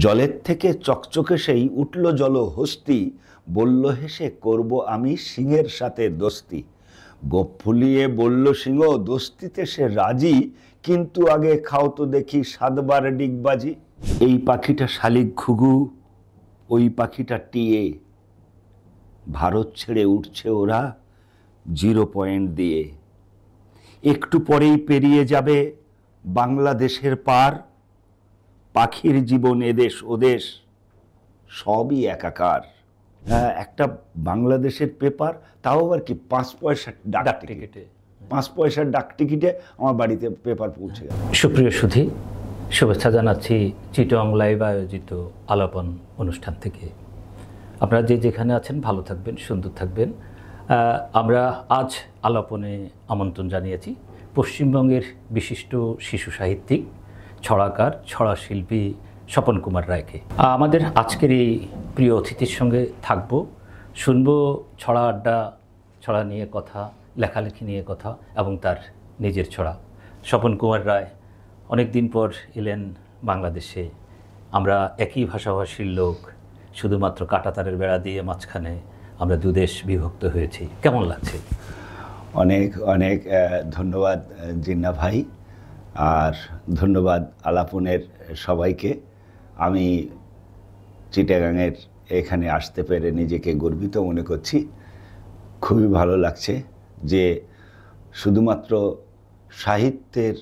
জলের থেকে চকচকে সেই উঠল জলহস্তি, বলল হেসে করব আমি সিংহের সাথে দোস্তি। গোঁফ ফুলিয়ে বলল সিংহ দোস্তিতে সে রাজি, কিন্তু আগে খাও তো দেখি 7 বার ডিগবাজি। এই পাখিটা শালিক ঘুঘু, ওই পাখিটা টিয়ে, ভারত ছেড়ে উঠছে ওরা 0 পয়েন্ট দিয়ে। একটু পরেই পেরিয়ে যাবে বাংলাদেশের পার, পাখির জীবন এদেশ ওদেশ সবই একাকার। একটা বাংলাদেশের পেপার, তাও আবার কি 5 পয়সার ডাক টিকিটে, 5 পয়সার ডাক টিকিটে আমার বাড়িতে পেপার পৌঁছে গেল। সুপ্রিয় সুধী, শুভেচ্ছা জানাচ্ছি চিটং লাইভ আয়োজিত আলাপন অনুষ্ঠান থেকে। আপনারা যে যেখানে আছেন ভালো থাকবেন, সুন্দর থাকবেন। আমরা আজ আলাপনে আমন্ত্রণ জানিয়েছি পশ্চিমবঙ্গের বিশিষ্ট শিশু সাহিত্যিক, ছড়াকার, ছড়া শিল্পী স্বপন কুমার রায়কে। আমাদের আজকের এই প্রিয় অতিথির সঙ্গে থাকব, শুনব ছড়া আড্ডা, ছড়া নিয়ে কথা, লেখালেখি নিয়ে কথা এবং তার নিজের ছড়া। স্বপন কুমার রায় অনেক দিন পর এলেন বাংলাদেশে। আমরা একই ভাষাভাষীর লোক, শুধুমাত্র কাঁটাতারের বেড়া দিয়ে মাঝখানে আমরা দুদেশ বিভক্ত হয়েছি। কেমন লাগছে? অনেক অনেক ধন্যবাদ জিন্না ভাই, আর ধন্যবাদ আলাপনের সবাইকে। আমি চিটাগাংয়ের এখানে আসতে পেরে নিজেকে গর্বিত মনে করছি। খুবই ভালো লাগছে যে শুধুমাত্র সাহিত্যের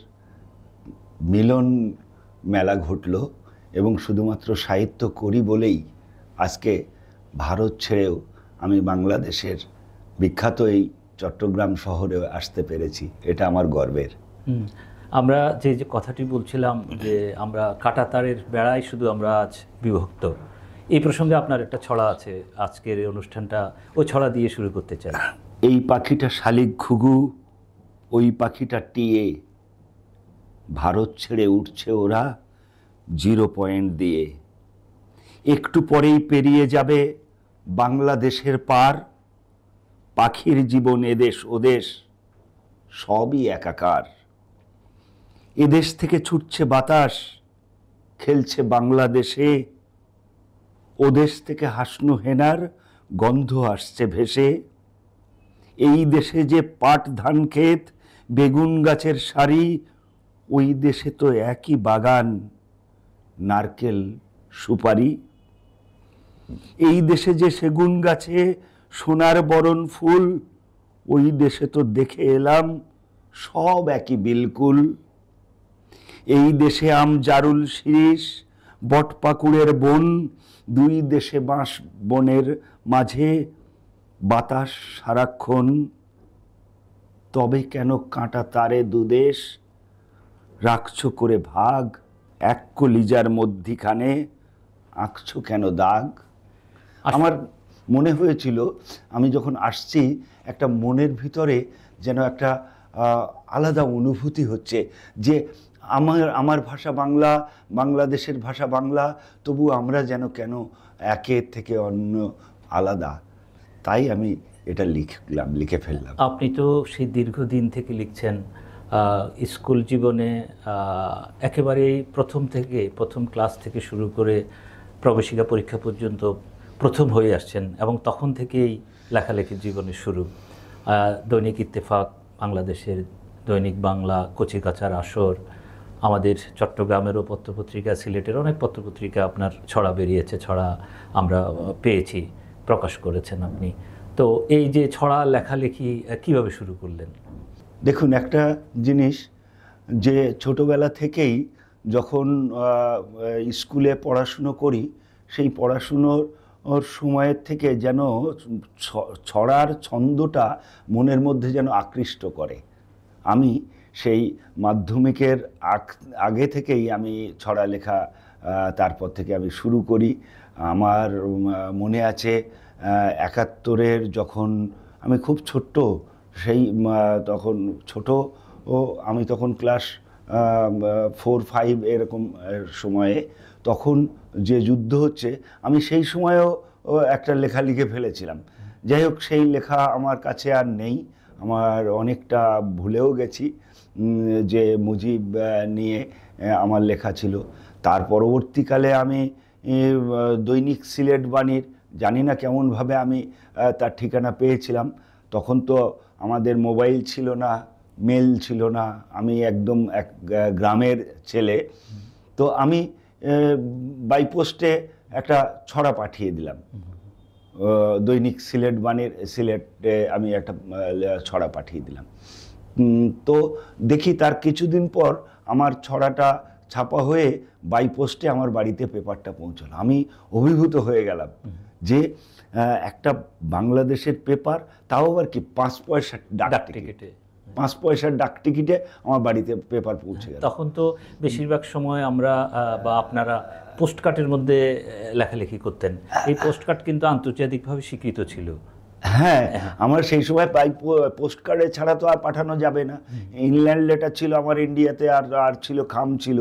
মিলন মেলা ঘটল, এবং শুধুমাত্র সাহিত্য করি বলেই আজকে ভারত ছেড়েও আমি বাংলাদেশের বিখ্যাত এই চট্টগ্রাম শহরে আসতে পেরেছি। এটা আমার গর্বের। আমরা যে কথাটি বলছিলাম যে আমরা কাঁটাতারের বেড়ায় শুধু আমরা আজ বিভক্ত, এই প্রসঙ্গে আপনার একটা ছড়া আছে। আজকের এই অনুষ্ঠানটা ওই ছড়া দিয়ে শুরু করতে চাই। এই পাখিটা শালিক ঘুঘু, ওই পাখিটা টিয়ে, ভারত ছেড়ে উঠছে ওরা 0 পয়েন্ট দিয়ে। একটু পরেই পেরিয়ে যাবে বাংলাদেশের পার, পাখির জীবন এদেশ ওদেশ সবই একাকার। এদেশ থেকে ছুটছে বাতাস, খেলছে বাংলাদেশে, ওদেশ থেকে হাসনো হেনার গন্ধ আসছে ভেসে। এই দেশে যে পাট ধান ক্ষেত, বেগুন গাছের সারি, ওই দেশে তো একই বাগান, নারকেল সুপারি। এই দেশে যে সেগুন গাছে সোনার বরণ ফুল, ওই দেশে তো দেখে এলাম সব একই বিলকুল। এই দেশে আম জারুল শিরিষ, বটপাকুড়ের বন, দুই দেশে বাঁশ বনের মাঝে বাতাস সারাক্ষণ। তবে কেন কাঁটা তারে দুদেশ রাখছো করে ভাগ, এক কলিজার মধ্যিখানে আঁকছো কেন দাগ? আমার মনে হয়েছিল আমি যখন আসছি, একটা মনের ভিতরে যেন একটা আলাদা অনুভূতি হচ্ছে যে আমার ভাষা বাংলা, বাংলাদেশের ভাষা বাংলা, তবু আমরা যেন কেন একের থেকে অন্য আলাদা। তাই আমি এটা লিখে ফেললাম। আপনি তো সেই দীর্ঘদিন থেকে লিখছেন। স্কুল জীবনে একেবারেই প্রথম ক্লাস থেকে শুরু করে প্রবেশিকা পরীক্ষা পর্যন্ত প্রথম হয়ে আসছেন, এবং তখন থেকেই লেখালেখির জীবনের শুরু। দৈনিক ইত্তেফাক, বাংলাদেশের দৈনিক বাংলা, কচিকাচার আসর, আমাদের চট্টগ্রামেরও পত্রপত্রিকা, সিলেটের অনেক পত্রপত্রিকা আপনার ছড়া বেরিয়েছে, ছড়া আমরা পেয়েছি, প্রকাশ করেছেন আপনি। তো এই যে ছড়া লেখালেখি কিভাবে শুরু করলেন? দেখুন, একটা জিনিস যে ছোটোবেলা থেকেই যখন স্কুলে পড়াশুনো করি, সেই পড়াশুনোর সময়ের থেকে যেন ছড়ার ছন্দটা মনের মধ্যে যেন আকৃষ্ট করে। আমি সেই মাধ্যমিকের আগে থেকেই আমি ছড়া লেখা, তারপর থেকে আমি শুরু করি। আমার মনে আছে 71-এর যখন আমি খুব ছোট্ট, তখন ছোট, আমি তখন ক্লাস 4-5 এরকম সময়ে, তখন যে যুদ্ধ হচ্ছে, আমি সেই সময়েও একটা লেখা লিখে ফেলেছিলাম। যাই হোক, সেই লেখা আমার কাছে আর নেই, আমার অনেকটা ভুলেও গেছি যে মুজিব নিয়ে আমার লেখা ছিল। তার পরবর্তীকালে আমি দৈনিক সিলেট বাণীর, জানি না কেমনভাবে আমি তার ঠিকানা পেয়েছিলাম। তখন তো আমাদের মোবাইল ছিল না, মেল ছিল না, আমি একদম এক গ্রামের ছেলে। তো আমি বাই পোস্টে একটা ছড়া পাঠিয়ে দিলাম, দৈনিক সিলেট বাণীর সিলেটে আমি একটা ছড়া পাঠিয়ে দিলাম। তো দেখি তার কিছুদিন পর আমার ছড়াটা ছাপা হয়ে বাই পোস্টে আমার বাড়িতে পেপারটা পৌঁছলো। আমি অভিভূত হয়ে গেলাম যে একটা বাংলাদেশের পেপার, তাও আবার কি 5 পয়সার ডাক টিকিটে, 5 পয়সার ডাক টিকিটে আমার বাড়িতে পেপার পৌঁছে গেল। তখন তো বেশিরভাগ সময় আমরা বা আপনারা পোস্টকার্ডের মধ্যে লেখালেখি করতেন। এই পোস্টকার্ড কিন্তু আন্তর্জাতিকভাবে স্বীকৃত ছিল। হ্যাঁ, আমার সেই সময় পোস্ট কার্ডে ছাড়া তো আর পাঠানো যাবে না। ইনল্যান্ড লেটার ছিল আমার ইন্ডিয়াতে, আর ছিল খাম ছিল,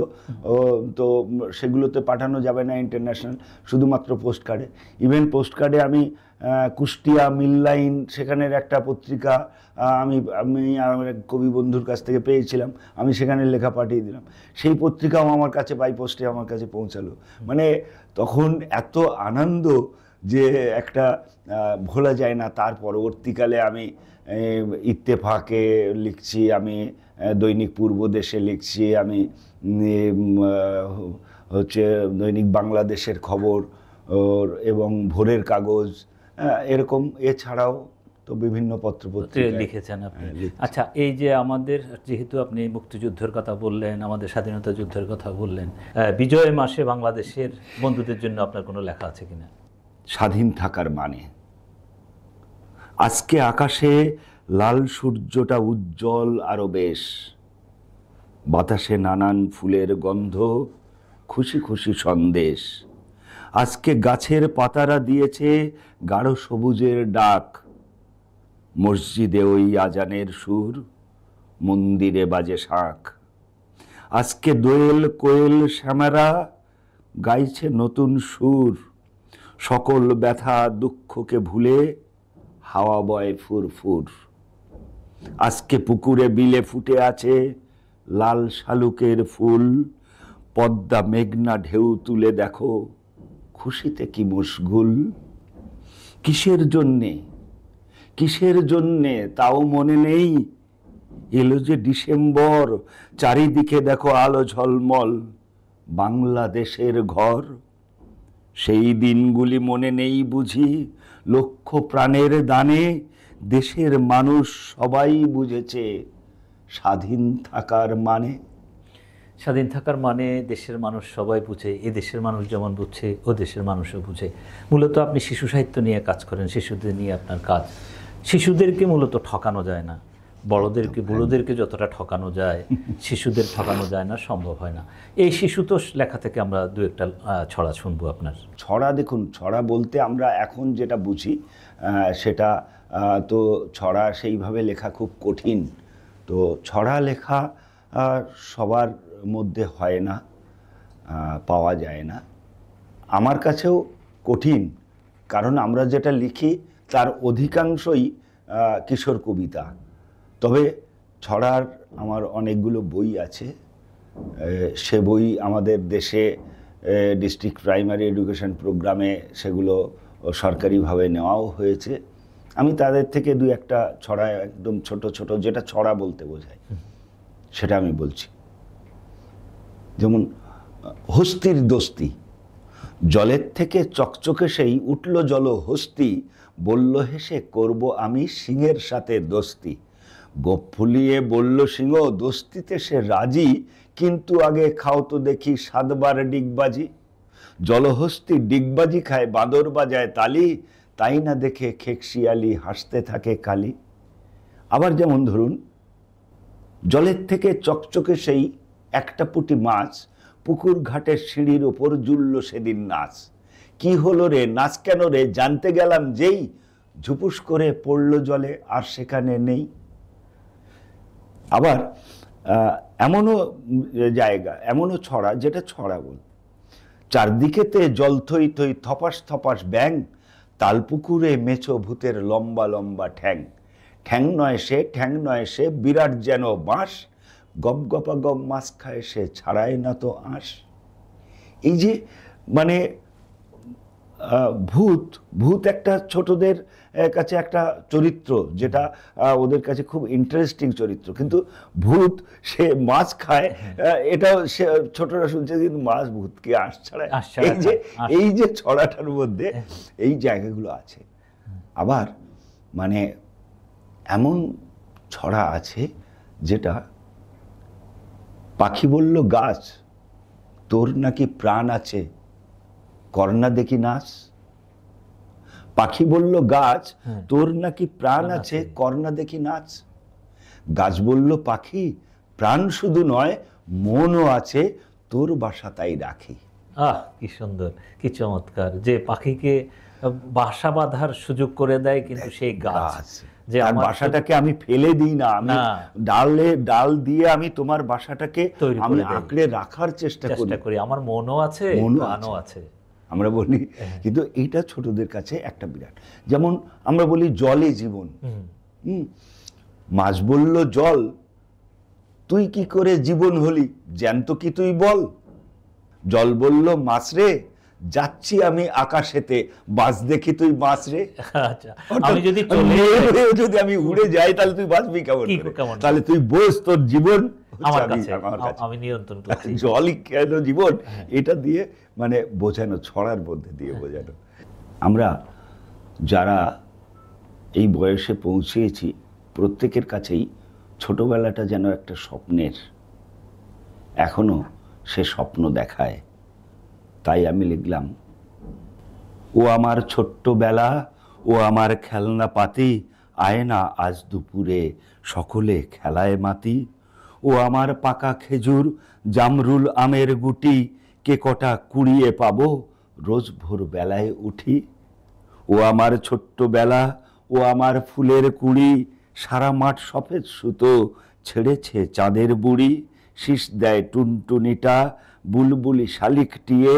তো সেগুলোতে পাঠানো যাবে না ইন্টারন্যাশনাল, শুধুমাত্র পোস্ট কার্ডে। ইভেন পোস্ট কার্ডে আমি কুষ্টিয়া মিল লাইন, সেখানের একটা পত্রিকা আমি আমার এক কবি বন্ধুর কাছ থেকে পেয়েছিলাম, আমি সেখানে লেখা পাঠিয়ে দিলাম। সেই পত্রিকাও আমার কাছে বাই পোস্টে আমার কাছে পৌঁছালো। মানে তখন এত আনন্দ যে একটা ভোলা যায় না। তার পরবর্তীকালে আমি ইত্তেফাকে লিখছি, আমি দৈনিক পূর্বদেশে লিখছি, আমি হচ্ছে দৈনিক বাংলাদেশের খবর এবং ভোরের কাগজ, এরকম এছাড়াও তো বিভিন্ন পত্রপত্রিকা লিখেছেন আপনি। আচ্ছা, এই যে আমাদের, যেহেতু আপনি মুক্তিযুদ্ধের কথা বললেন, আমাদের স্বাধীনতা যুদ্ধের কথা বললেন, বিজয় মাসে বাংলাদেশের বন্ধুদের জন্য আপনার কোনো লেখা আছে কিনা? স্বাধীন থাকার মানে, আজকে আকাশে লাল সূর্যটা উজ্জ্বল আরো বেশ, বাতাসে নানান ফুলের গন্ধ, খুশি খুশি সন্দেশ। আজকে গাছের পাতারা দিয়েছে গাঢ় সবুজের ডাক, মসজিদে ওই আজানের সুর, মন্দিরে বাজে শাঁখ। আজকে দোয়েল কোয়েল শ্যামারা গাইছে নতুন সুর, সকল ব্যথা দুঃখকে ভুলে হাওয়া বয় ফুরফুর। আজকে পুকুরে বিলে ফুটে আছে লাল শালুকের ফুল, পদ্মা মেঘনা ঢেউ তুলে দেখো খুশিতে কি মশগুল। কিসের জন্যে, কিসের জন্যে তাও মনে নেই, এলো যে ডিসেম্বর, চারিদিকে দেখো আলো ঝলমল, বাংলাদেশের ঘর। সেই দিনগুলি মনে নেই বুঝি, লক্ষ প্রাণের দানে দেশের মানুষ সবাই বুঝেছে স্বাধীন থাকার মানে। স্বাধীন থাকার মানে দেশের মানুষ সবাই বুঝে, এ দেশের মানুষ যেমন বুঝছে ও দেশের মানুষও বুঝে। মূলত আপনি শিশু সাহিত্য নিয়ে কাজ করেন, শিশুদের নিয়ে আপনার কাজ। শিশুদেরকে মূলত ঠকানো যায় না, বড়দেরকে বুড়োদেরকে যতটা ঠকানো যায় শিশুদের ঠকানো যায় না, সম্ভব হয় না। এই শিশুতোষ লেখা থেকে আমরা দু একটা ছড়া শুনবো আপনার। ছড়া, দেখুন, ছড়া বলতে আমরা এখন যেটা বুঝি সেটা তো ছড়া সেইভাবে লেখা খুব কঠিন। তো ছড়া লেখা সবার মধ্যে হয় না, পাওয়া যায় না। আমার কাছেও কঠিন, কারণ আমরা যেটা লিখি তার অধিকাংশই কিশোর কবিতা। তবে ছড়ার আমার অনেকগুলো বই আছে, সে বই আমাদের দেশে ডিস্ট্রিক্ট প্রাইমারি এডুকেশন প্রোগ্রামে সেগুলো সরকারিভাবে নেওয়াও হয়েছে। আমি তাদের থেকে দু একটা ছড়া, একদম ছোট ছোট, যেটা ছড়া বলতে বোঝায় সেটা আমি বলছি। যেমন হস্তির দোস্তি, জলের থেকে চকচকে সেই উঠল জল হস্তি, বলল হেসে করব আমি সিংহের সাথে দোস্তি। গোপ ফুলিয়ে বলল সিংহ দোস্তিতে সে রাজি, কিন্তু আগে খাও তো দেখি 7 বার ডিগবাজি। জলহস্তি ডিগবাজি খায়, বাঁদর বাজায় তালি, তাই না দেখে খেকশিয়ালি হাসতে থাকে কালি। আবার যেমন ধরুন, জলের থেকে চকচকে সেই একটা পুঁটি মাছ, পুকুর ঘাটের সিঁড়ির ওপর জুড়ল সেদিন নাচ। কি হলো রে, নাচ কেন রে, জানতে গেলাম যেই, ঝুপুস করে পড়ল জলে আর সেখানে নেই। আবার এমনও জায়গা, এমনও ছড়া যেটা ছড়া বল, চারদিকেতে জল থই থই থপাস থপাস ব্যাং, তালপুকুরে মেছো ভূতের লম্বা লম্বা ঠ্যাং। ঠ্যাং নয় সে, ঠ্যাং নয় সে, বিরাট যেন বাঁশ, গপ গপা গপ মাছ খায় সে, ছাড়ায় না তো আঁশ। এই যে মানে ভূত ভূত একটা ছোটদের কাছে একটা চরিত্র, যেটা ওদের কাছে খুব ইন্টারেস্টিং চরিত্র, কিন্তু ভূত সে মাছ খায়, এটাও সে ছোটরা শুনছে, কিন্তু মাছ ভূতকে আঁশ ছাড়ায়। এই যে ছড়াটার মধ্যে এই জায়গাগুলো আছে। আবার মানে এমন ছড়া আছে যেটা, পাখি বলল গাছ তোর নাকি প্রাণ আছে, করনা দেখি নাচ। পাখি বলল গাছ তোর নাকি প্রাণ আছে, করনা দেখি নাচ। গাছ বলল পাখি প্রাণ শুধু নয় মনও আছে, তোর বাসা তাই রাখি। কি সুন্দর, কি চমৎকার, যে পাখিকে বাসা বাঁধার সুযোগ করে দেয় কিন্তু সেই গাছ, যে আমার বাসাটাকে আমি ফেলে দিই না, আমি ডাল দিয়ে আমি তোমার বাসাটাকে আমি আঁকড়ে রাখার চেষ্টা করি, আমার মনও আছে, প্রাণও আছে, আমরা বলি। কিন্তু এইটা ছোটদের কাছে একটা বিরাট, যেমন আমরা বলি জলে জীবন। মাছ বলল জল তুই কি করে জীবন হলি, জ্যান্ত কি তুই বল। জল বলল মাছ রে যাচ্ছি আমি আকাশেতে, বাস দেখি তুই মাছ রে। যদি আমি উড়ে যাই তাহলে তুই বাঁচবি কেমন, তাহলে তুই বোঝ তোর জীবন আমার কাছে, আমি নিয়ন্ত্রণ করছি। জলই কেন জীবন, এটা দিয়ে মানে বোঝানো, ছড়ার মধ্যে দিয়ে বোঝানো। আমরা যারা এই বয়সে পৌঁছেছি প্রত্যেকের কাছেই ছোটবেলাটা যেন একটা স্বপ্নের, এখনো সে স্বপ্ন দেখায়। তাই আমি লিখলাম, ও আমার ছোট্টবেলা, ও আমার খেলনা পাতি, আয় না আজ দুপুরে সকলে খেলায় মাতি। ও আমার পাকা খেজুর, জামরুল আমের গুটি, কে কটা কুড়িয়ে পাবো রোজ ভোর বেলায় উঠি। ও আমার ছোট্টবেলা, ও আমার ফুলের কুড়ি, সারা মাঠ সফেদ সুতো, ছেড়েছে চাঁদের বুড়ি। শীষ দেয় টুনটুনিটা, বুলবুলি শালিক টিয়ে,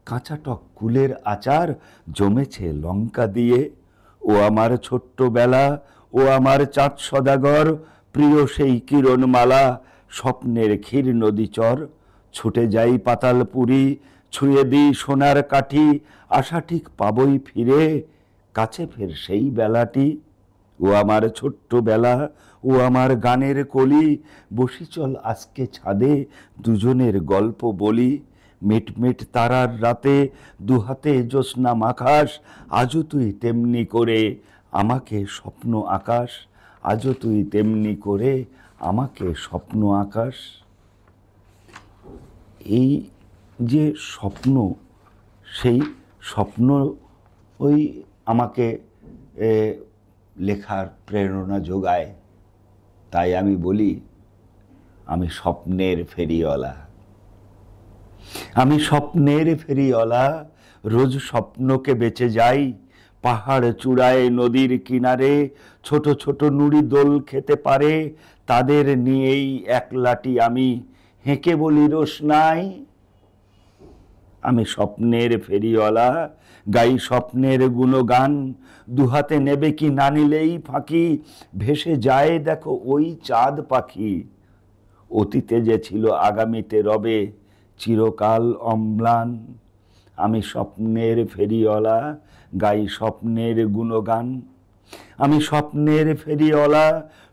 কাঁচা টক কুলের আচার জমেছে লঙ্কা দিয়ে। ও আমার ছোট্টবেলা, ও আমার চাঁদ সদাগর, প্রিয় সেই কিরণমালা, স্বপ্নের ক্ষীর নদী চর। ছুটে যাই পাতালপুরি, ছুঁয়ে দিই সোনার কাঠি, আশা ঠিক পাবই ফিরে, কাছে ফের সেই বেলাটি। ও আমার ছোট্টবেলা, ও আমার গানের কলি, বসি চল আজকে ছাদে দুজনের গল্প বলি। মিটমিট তারার রাতে দুহাতে জ্যোৎস্না মাখাস, আজও তুই তেমনি করে আমাকে স্বপ্ন আকাশ। আজও তুই তেমনি করে আমাকে স্বপ্ন আকাশ। এই যে স্বপ্ন, সেই স্বপ্ন ওই আমাকে লেখার প্রেরণা যোগায়। তাই আমি বলি, আমি স্বপ্নের ফেরিওয়ালা, আমি স্বপ্নের ফেরিওয়ালা, রোজ স্বপ্নকে বেঁচে যাই। পাহাড় চূড়ায় নদীর কিনারে ছোট ছোট নুড়ি দোল খেতে পারে, তাদের নিয়েই একলাটি আমি হেঁকে বলি রোশনাই। আমি স্বপ্নের ফেরিওয়ালা, গাই স্বপ্নের গুণগান, দুহাতে নেবে কি না নিলেই ফাঁকি, ভেসে যায় দেখো ওই চাঁদ পাখি। অতীতে যে ছিল আগামীতে রবে চিরকাল অম্লান। আমি স্বপ্নের ফেরিওয়ালা, গাই স্বপ্নের গুণগান। আমি স্বপ্নের ফেরিওয়ালা,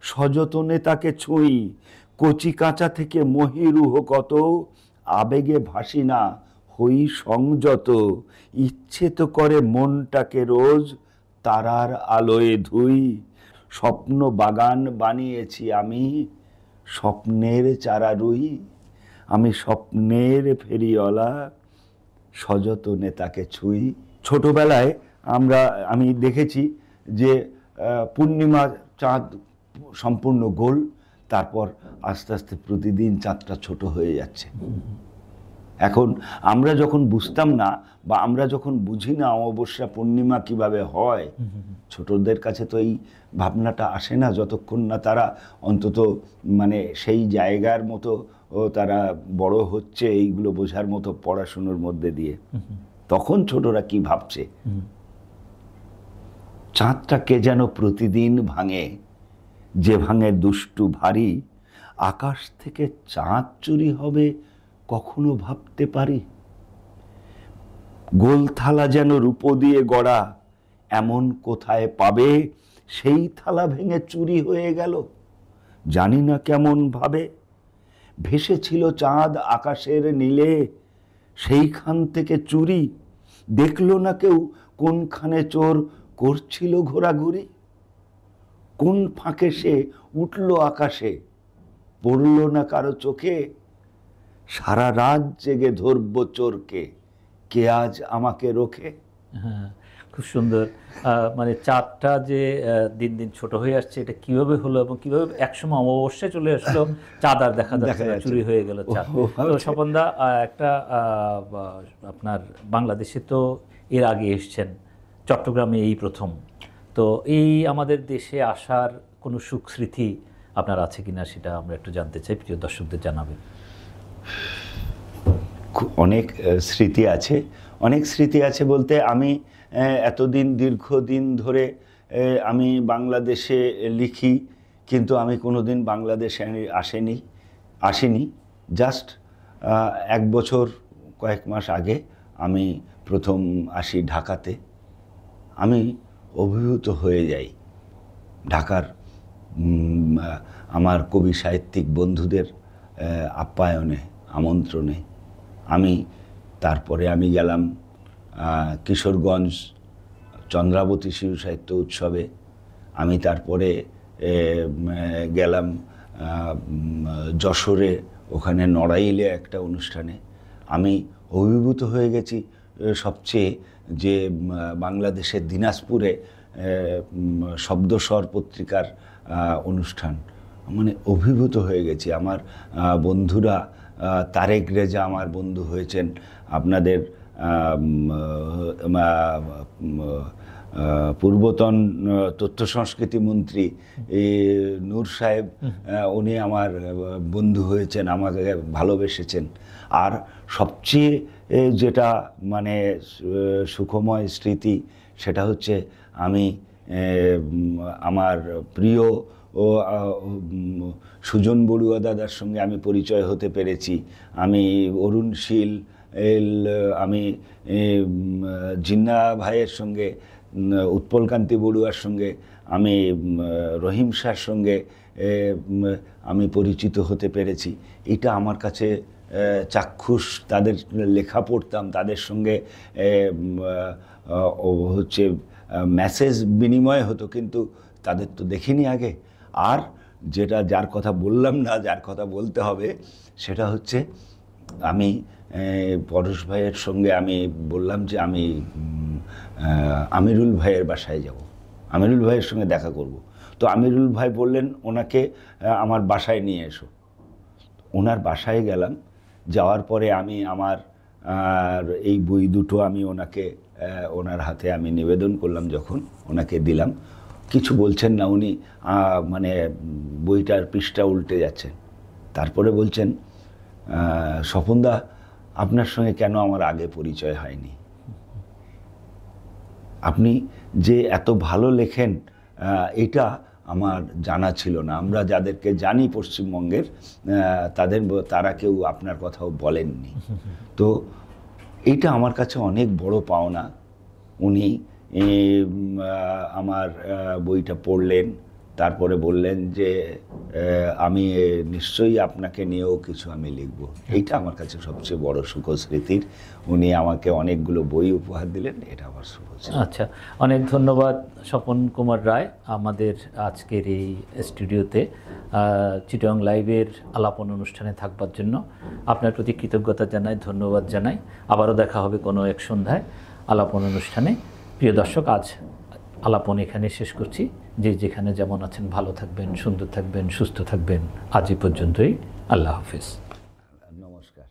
সযতনে তাকে ছুঁই, কচি কাঁচা থেকে মহিরুহ কত, আবেগে ভাসি না হই সংযত। ইচ্ছে তো করে মনটাকে রোজ তারার আলোয় ধুই। স্বপ্ন বাগান বানিয়েছি আমি, স্বপ্নের চারা রুই। আমি স্বপ্নের ফেরিওয়ালা, সযতনে তাকে ছুঁই। ছোটবেলায় আমি দেখেছি যে পূর্ণিমা চাঁদ সম্পূর্ণ গোল, তারপর আস্তে আস্তে প্রতিদিন চাঁদটা ছোট হয়ে যাচ্ছে। এখন আমরা যখন বুঝতাম না, বা আমরা যখন বুঝি না অমাবস্যা পূর্ণিমা কিভাবে হয়, ছোটদের কাছে তো এই ভাবনাটা আসে না যতক্ষণ না তারা অন্তত মানে সেই জায়গার মতো তারা বড় হচ্ছে, এইগুলো বোঝার মতো পড়াশুনোর মধ্যে দিয়ে। তখন ছোটরা কি ভাবছে, চাঁদটাকে যেন প্রতিদিন ভাঙে, যে ভাঙে দুষ্টু ভারী, আকাশ থেকে চাঁদ চুরি হবে কখনো ভাবতে পারি। গোল থালা যেন রূপো দিয়ে গড়া, এমন কোথায় পাবে, সেই থালা ভেঙে চুরি হয়ে গেল। জানি না কেমন ভাবে ভেসেছিল চাঁদ আকাশের নীলে, সেইখান থেকে চুরি দেখলো না কেউ কোনখানে চোর করছিল ঘোরাঘুরি। কোন ফাঁকে সে উঠল আকাশে, পড়ল না কারো চোখে, সারা রাত জেগে ধরব চোরকে, কে আজ আমাকে রোখে। হ্যাঁ, খুব সুন্দর। মানে চাঁদটা যে দিন দিন ছোট হয়ে আসছে, এটা কিভাবে হলো এবং কিভাবে একসময় অমাবস্যায় চলে আসলো, চাঁদ আর দেখা যাচ্ছে না, চুরি হয়ে গেল চাঁদ। তো স্বপনদা, একটা আপনার বাংলাদেশে তো এর আগে এসছেন, চট্টগ্রামে এই প্রথম। তো এই আমাদের দেশে আসার কোনো সুখ স্মৃতি আপনার আছে কিনা, সেটা আমরা একটু জানতে চাই, প্রিয় দর্শকদের জানাবেন। অনেক স্মৃতি আছে, অনেক স্মৃতি আছে বলতে আমি এতদিন দীর্ঘদিন ধরে আমি বাংলাদেশে লিখি, কিন্তু আমি কোনোদিন বাংলাদেশে আসিনি। জাস্ট 1 বছর কয়েক মাস আগে আমি প্রথম আসি ঢাকাতে। আমি অভিভূত হয়ে যাই ঢাকার আমার কবি সাহিত্যিক বন্ধুদের আপ্যায়নে, আমন্ত্রণে। তারপরে আমি গেলাম কিশোরগঞ্জ চন্দ্রাবতী শিশু সাহিত্য উৎসবে। আমি তারপরে গেলাম যশোরে, ওখানে নড়াইলে একটা অনুষ্ঠানে। আমি অভিভূত হয়ে গেছি সবচেয়ে যে বাংলাদেশের দিনাজপুরে শব্দস্বর পত্রিকার অনুষ্ঠান, মানে অভিভূত হয়ে গেছি। আমার বন্ধুরা, তারেক রেজা আমার বন্ধু হয়েছেন, আপনাদের পূর্বতন তথ্য সংস্কৃতি মন্ত্রী নূর সাহেব, উনি আমার বন্ধু হয়েছেন, আমাকে ভালোবেসেছেন। আর সবচেয়ে যেটা মানে সুখময় স্মৃতি, সেটা হচ্ছে আমি আমার প্রিয় ও সুজন বড়ুয়া দাদার সঙ্গে আমি পরিচয় হতে পেরেছি। আমি অরুণ শীল, আমি জিন্না ভাইয়ের সঙ্গে, উৎপলকান্তি বড়ুয়ার সঙ্গে, আমি রহিম শাহর সঙ্গে আমি পরিচিত হতে পেরেছি। এটা আমার কাছে চাক্ষুষ। তাদের লেখা পড়তাম, তাদের সঙ্গে হচ্ছে মেসেজ বিনিময় হতো, কিন্তু তাদের তো দেখিনি আগে। আর যার কথা বললাম না, যার কথা বলতে হবে, সেটা হচ্ছে আমি পরশ ভাইয়ের সঙ্গে আমি বললাম যে আমি আমিরুল ভাইয়ের বাসায় যাব, আমিরুল ভাইয়ের সঙ্গে দেখা করব। তো আমিরুল ভাই বললেন ওনাকে আমার বাসায় নিয়ে এসো। ওনার বাসায় গেলাম, যাওয়ার পরে আমি আমার এই বই দুটো আমি ওনার হাতে আমি নিবেদন করলাম, যখন ওনাকে দিলাম, কিছু বলছেন না উনি, মানে বইটার পৃষ্ঠা উল্টে যাচ্ছেন। তারপরে বলছেন, স্বপনদা, আপনার সঙ্গে কেন আমার আগে পরিচয় হয়নি? আপনি যে এত ভালো লেখেন এটা আমার জানা ছিল না। আমরা যাদেরকে জানি পশ্চিমবঙ্গের, তারা কেউ আপনার কথাও বলেননি। তো এইটা আমার কাছে অনেক বড় পাওনা। উনি আমার বইটা পড়লেন, তারপরে বললেন যে আমি নিশ্চয়ই আপনাকে নিয়েও কিছু আমি লিখব। এইটা আমার কাছে সবচেয়ে বড় সুখস্মৃতির। উনি আমাকে অনেকগুলো বই উপহার দিলেন, এটা আমার সুখস্মৃতি। আচ্ছা, অনেক ধন্যবাদ স্বপন কুমার রায় আমাদের আজকের এই স্টুডিওতে চিটং লাইভের আলাপন অনুষ্ঠানে থাকবার জন্য। আপনার প্রতি কৃতজ্ঞতা জানাই, ধন্যবাদ জানাই। আবারও দেখা হবে কোনো এক সন্ধ্যায় আলাপন অনুষ্ঠানে। প্রিয় দর্শক, আজ আলাপন এখানে শেষ করছি। যে যেখানে যেমন আছেন ভালো থাকবেন, সুন্দর থাকবেন, সুস্থ থাকবেন। আজ এই পর্যন্তই। আল্লাহ হাফিজ। নমস্কার।